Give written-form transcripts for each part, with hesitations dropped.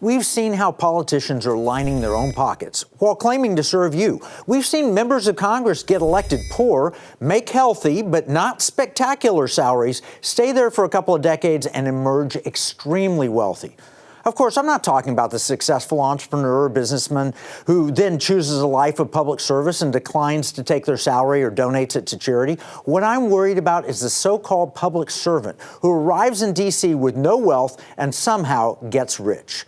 We've seen how politicians are lining their own pockets while claiming to serve you. We've seen members of Congress get elected poor, make healthy but not spectacular salaries, stay there for a couple of decades, and emerge extremely wealthy. Of course, I'm not talking about the successful entrepreneur or businessman who then chooses a life of public service and declines to take their salary or donates it to charity. What I'm worried about is the so-called public servant who arrives in D.C. with no wealth and somehow gets rich.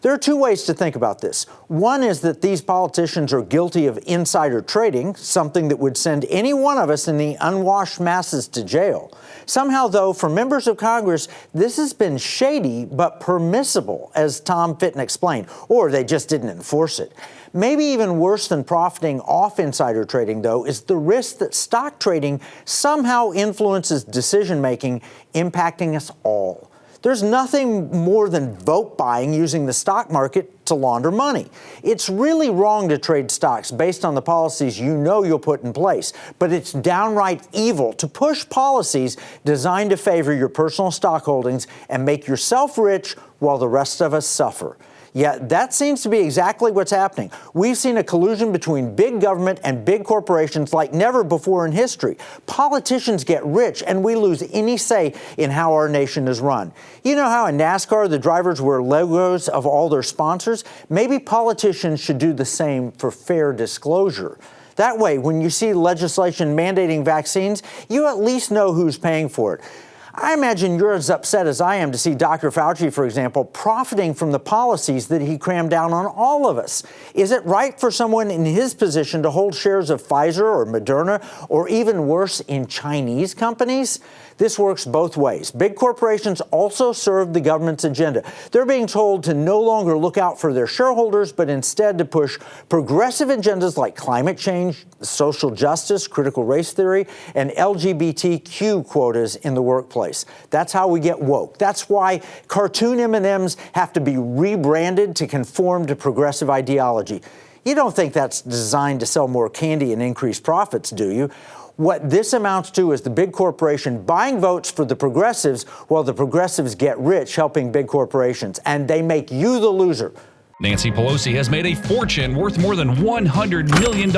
There are two ways to think about this. One is that these politicians are guilty of insider trading, something that would send any one of us in the unwashed masses to jail. Somehow, though, for members of Congress, this has been shady but permissible, as Tom Fitton explained, or they just didn't enforce it. Maybe even worse than profiting off insider trading, though, is the risk that stock trading somehow influences decision-making, impacting us all. There's nothing more than vote buying using the stock market to launder money. It's really wrong to trade stocks based on the policies you know you'll put in place, but it's downright evil to push policies designed to favor your personal stock holdings and make yourself rich while the rest of us suffer. Yet that seems to be exactly what's happening. We've seen a collusion between big government and big corporations like never before in history. Politicians get rich and we lose any say in how our nation is run. You know how in NASCAR the drivers wear logos of all their sponsors? Maybe politicians should do the same for fair disclosure. That way, when you see legislation mandating vaccines, you at least know who's paying for it. I imagine you're as upset as I am to see Dr. Fauci, for example, profiting from the policies that he crammed down on all of us. Is it right for someone in his position to hold shares of Pfizer or Moderna, or even worse, in Chinese companies? This works both ways. Big corporations also serve the government's agenda. They're being told to no longer look out for their shareholders, but instead to push progressive agendas like climate change, social justice, critical race theory, and LGBTQ quotas in the workplace. That's how we get woke. That's why cartoon M&Ms have to be rebranded to conform to progressive ideology. You don't think that's designed to sell more candy and increase profits, do you? What this amounts to is the big corporation buying votes for the progressives while the progressives get rich helping big corporations, and they make you the loser. Nancy Pelosi has made a fortune worth more than $100 million,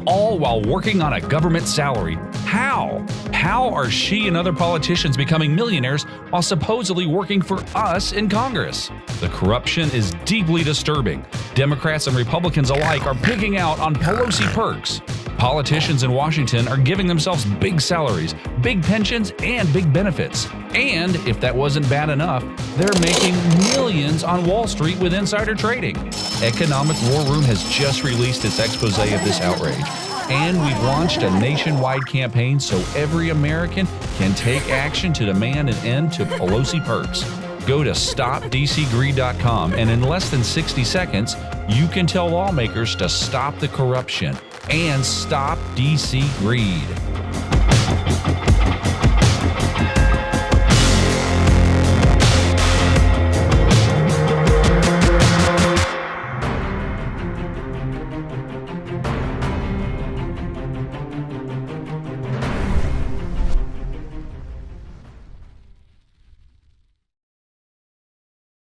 all while working on a government salary. How? How are she and other politicians becoming millionaires while supposedly working for us in Congress? The corruption is deeply disturbing. Democrats and Republicans alike are pigging out on Pelosi perks. Politicians in Washington are giving themselves big salaries, big pensions, and big benefits. And if that wasn't bad enough, they're making millions on Wall Street with insider trading. Economic War Room has just released its expose of this outrage. And we've launched a nationwide campaign so every American can take action to demand an end to Pelosi perks. Go to stopdcgreed.com, and in less than 60 seconds, you can tell lawmakers to stop the corruption and stop DC greed.